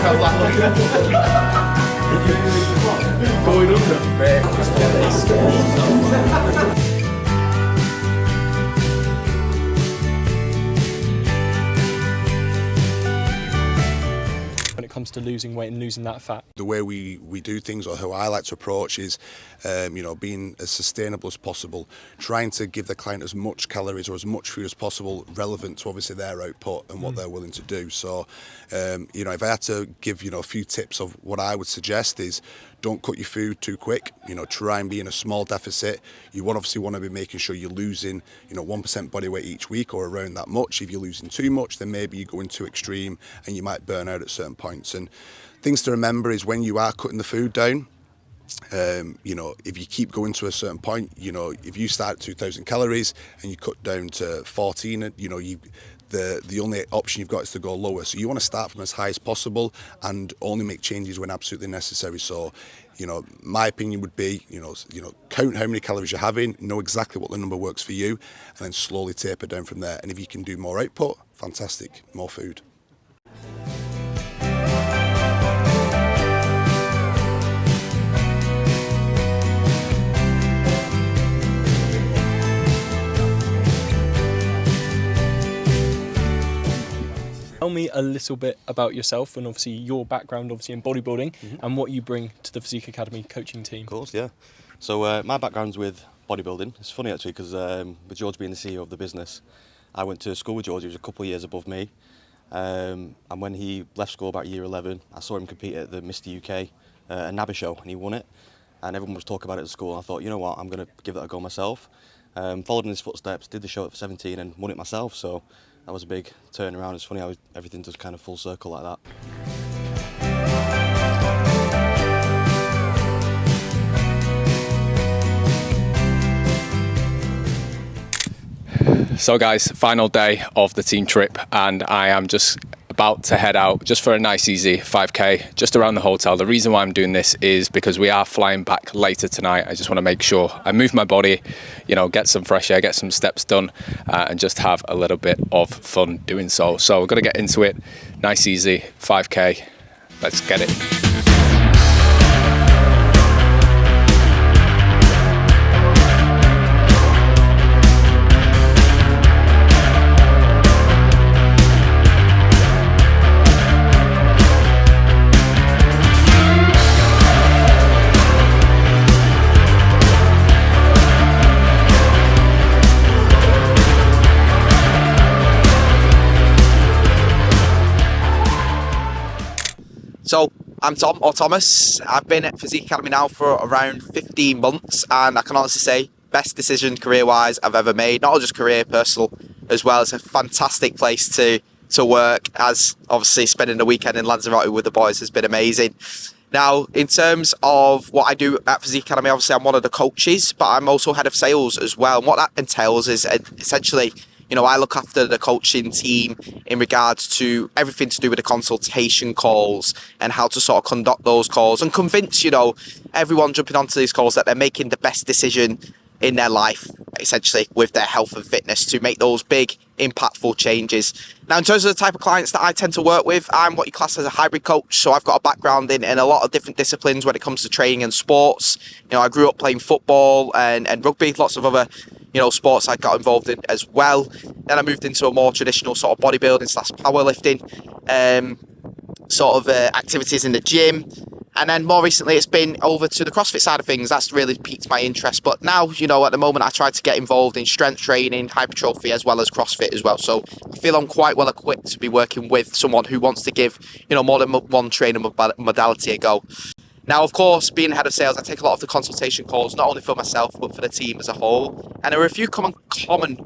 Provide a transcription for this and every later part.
Going under. When it comes to losing weight and losing that fat? The way we do things, or how I like to approach, is being as sustainable as possible, trying to give the client as much calories or as much food as possible relevant to obviously their output and what they're willing to do. So if I had to give a few tips of what I would suggest is, don't cut your food too quick. Try and be in a small deficit. You obviously want to be making sure you're losing 1% body weight each week or around that much. If you're losing too much, then maybe you're going too extreme and you might burn out at certain points. And things to remember is, when you are cutting the food down, if you keep going to a certain point, if you start at 2,000 calories and you cut down to 14, the only option you've got is to go lower. So you want to start from as high as possible and only make changes when absolutely necessary. So, my opinion would be, count how many calories you're having, know exactly what the number works for you, and then slowly taper down from there. And if you can do more output, fantastic, more food. Tell me a little bit about yourself and obviously your background in bodybuilding and what you bring to the Physique Academy coaching team. Of course, yeah. So my background's with bodybuilding. It's funny actually, because with George being the CEO of the business, I went to school with George. He was a couple of years above me. And when he left school about year 11, I saw him compete at the Mr UK NABBA show, and he won it. And everyone was talking about it at school, and I thought, you know what, I'm going to give that a go myself. Followed in his footsteps, did the show at 17 and won it myself. So that was a big turnaround. It's funny how everything does kind of full circle like that. So guys, final day of the team trip, and I am just about to head out just for a nice easy 5k just around the hotel. The reason why I'm doing this is because we are flying back later tonight. I just want to make sure I move my body, get some fresh air, get some steps done, and just have a little bit of fun doing so. So we're going to get into it. Nice easy 5k. Let's get it. So I'm Tom, or Thomas. I've been at Physique Academy now for around 15 months, and I can honestly say, best decision career-wise I've ever made. Not just career, personal as well. It's a fantastic place to work, as obviously spending the weekend in Lanzarote with the boys has been amazing. Now, in terms of what I do at Physique Academy, obviously I'm one of the coaches, but I'm also head of sales as well. And what that entails is essentially, I look after the coaching team in regards to everything to do with the consultation calls and how to sort of conduct those calls and convince, everyone jumping onto these calls that they're making the best decision in their life, essentially, with their health and fitness to make those big, impactful changes. Now, in terms of the type of clients that I tend to work with, I'm what you class as a hybrid coach. So I've got a background in a lot of different disciplines when it comes to training and sports. I grew up playing football and rugby, lots of other sports I got involved in as well. Then I moved into a more traditional sort of bodybuilding / powerlifting activities in the gym. And then more recently, it's been over to the CrossFit side of things. That's really piqued my interest. But now, at the moment, I try to get involved in strength training, hypertrophy, as well as CrossFit as well. So I feel I'm quite well equipped to be working with someone who wants to give, more than one training modality a go. Now, of course, being head of sales, I take a lot of the consultation calls, not only for myself, but for the team as a whole. And there are a few common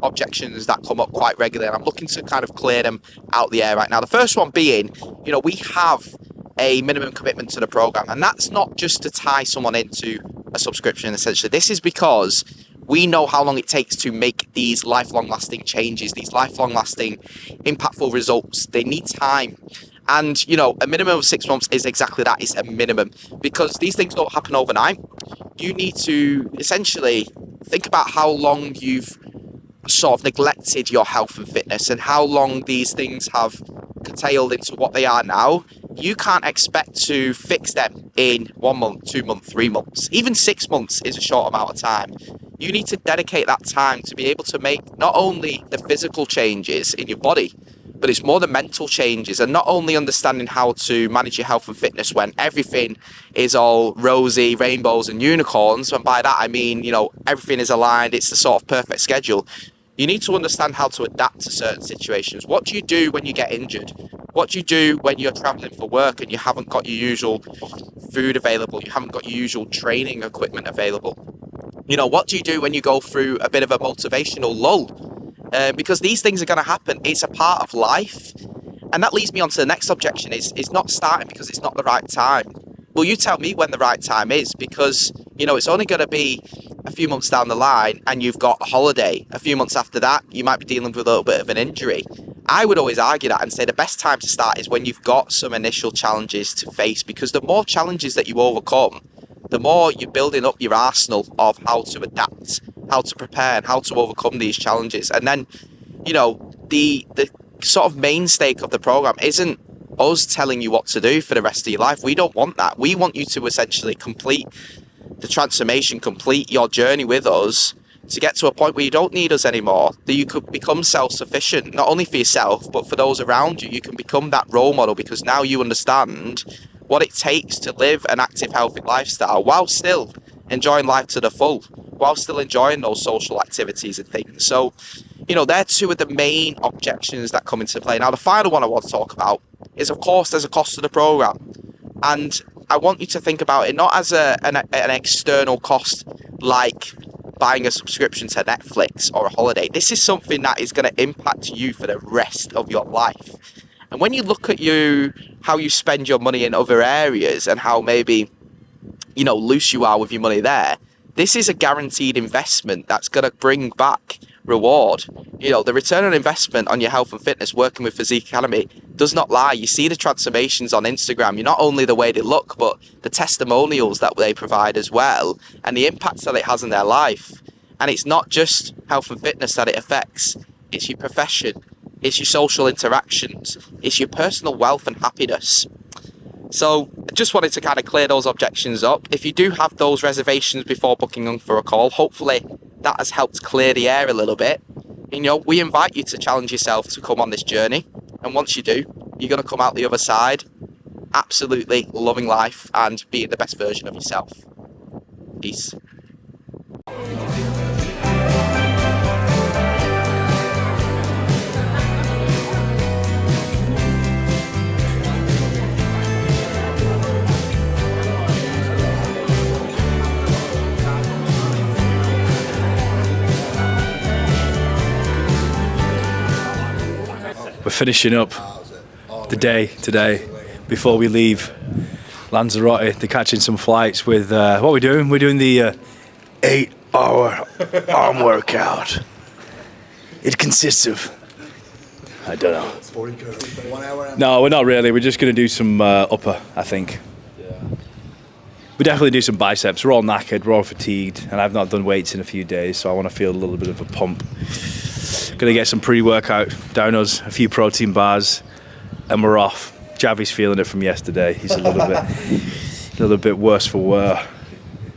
objections that come up quite regularly, and I'm looking to kind of clear them out the air right now. The first one being, we have a minimum commitment to the program, and that's not just to tie someone into a subscription, essentially. This is because we know how long it takes to make these lifelong lasting changes, these lifelong lasting impactful results. They need time. And, a minimum of 6 months is exactly that. It's a minimum, because these things don't happen overnight. You need to essentially think about how long you've sort of neglected your health and fitness and how long these things have curtailed into what they are now. you can't expect to fix them in 1 month, 2 months, 3 months. Even 6 months is a short amount of time. You need to dedicate that time to be able to make not only the physical changes in your body, but it's more the mental changes, and not only understanding how to manage your health and fitness when everything is all rosy, rainbows and unicorns. And by that, I mean, everything is aligned. It's the sort of perfect schedule. You need to understand how to adapt to certain situations. What do you do when you get injured? What do you do when you're traveling for work and you haven't got your usual food available? You haven't got your usual training equipment available? What do you do when you go through a bit of a motivational lull? Because these things are going to happen. It's a part of life. And that leads me on to the next objection is not starting because it's not the right time. Well, you tell me when the right time is, because, it's only going to be a few months down the line and you've got a holiday. A few months after that, you might be dealing with a little bit of an injury. I would always argue that and say the best time to start is when you've got some initial challenges to face, because the more challenges that you overcome, the more you're building up your arsenal of how to adapt, how to prepare, and how to overcome these challenges. And then, the sort of main stake of the program isn't us telling you what to do for the rest of your life. We don't want that. We want you to essentially complete the transformation, complete your journey with us to get to a point where you don't need us anymore, that you could become self-sufficient, not only for yourself, but for those around you. You can become that role model because now you understand what it takes to live an active, healthy lifestyle while still enjoying life to the full, while still enjoying those social activities and things. So, they're two of the main objections that come into play. Now, the final one I want to talk about is, of course, there's a cost to the program. And I want you to think about it not as an external cost like buying a subscription to Netflix or a holiday. This is something that is going to impact you for the rest of your life. And when you look at how you spend your money in other areas and how maybe, loose you are with your money there, this is a guaranteed investment that's going to bring back reward. The return on investment on your health and fitness working with Physique Academy does not lie. You see the transformations on Instagram. You're not only the way they look, but the testimonials that they provide as well, and the impacts that it has in their life. And it's not just health and fitness that it affects. It's your profession. It's your social interactions. It's your personal wealth and happiness. So I just wanted to kind of clear those objections up. If you do have those reservations before booking on for a call, hopefully that has helped clear the air a little bit. We invite you to challenge yourself to come on this journey. And once you do, you're going to come out the other side absolutely loving life and being the best version of yourself. Peace. We're finishing up the day today before we leave Lanzarote. They're catching some flights with, what are we doing? We're doing the 8-hour arm workout. It consists of, I don't know. 1 hour. No, we're not really. We're just going to do some upper, I think. We definitely do some biceps. We're all knackered, we're all fatigued, and I've not done weights in a few days, so I want to feel a little bit of a pump. Gonna get some pre-workout down us, a few protein bars, and we're off. Javi's feeling it from yesterday. He's a little bit worse for wear.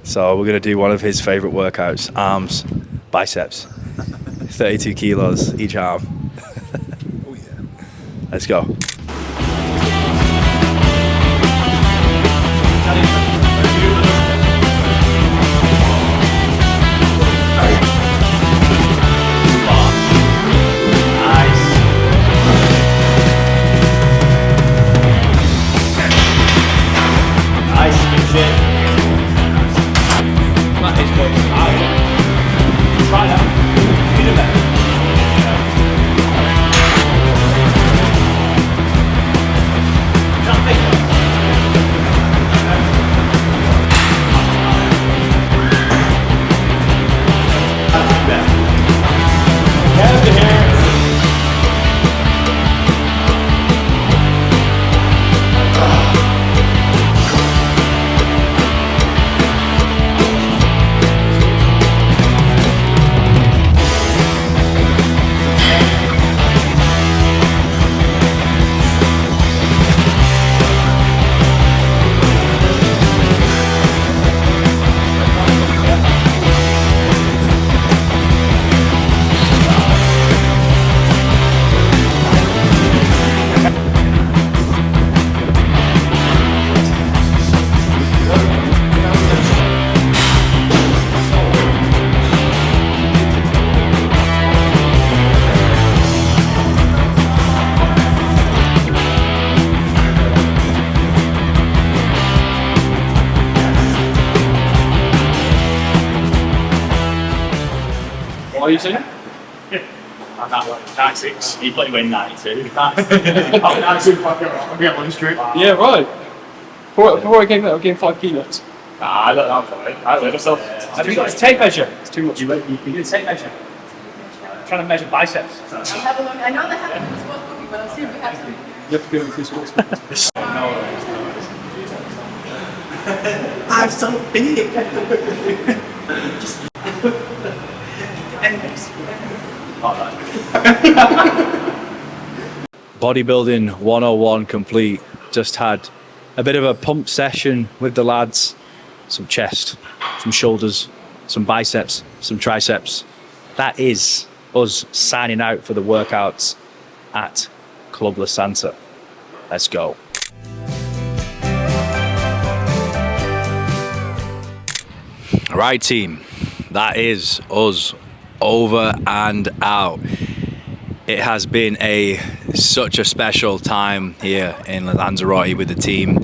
So we're gonna do one of his favorite workouts: arms, biceps, 32 kilos each arm. Oh yeah. Let's go. What are you saying? I'm not like 96. He played when 92. Yeah, right. Before I came out, I gained 5 kilos. Nah, I don't know. I let myself. Have you got a tape measure? It's too much. You did a tape measure. I'm trying to measure biceps. I'll have a look. I know they have it in the sports booking, but I'll see if we have some. You have to go into sports. I'm so big. Bodybuilding 101 complete. Just had a bit of a pump session with the lads. Some chest, some shoulders, some biceps, some triceps. That is us signing out for the workouts at Club La Santa. Let's go. Right, team, that is us over and out. It has been such a special time here in Lanzarote with the team.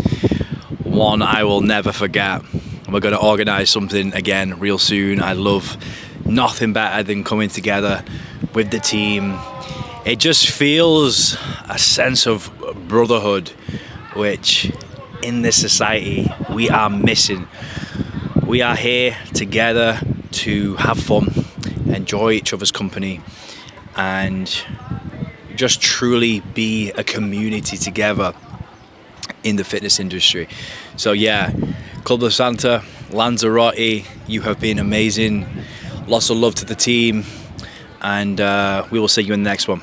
One I will never forget. We're going to organise something again real soon. I love nothing better than coming together with the team. It just feels a sense of brotherhood, which in this society we are missing. We are here together to have fun, enjoy each other's company, and just truly be a community together in the fitness industry. So yeah, Club La Santa, Lanzarote, you have been amazing. Lots of love to the team, and we will see you in the next one.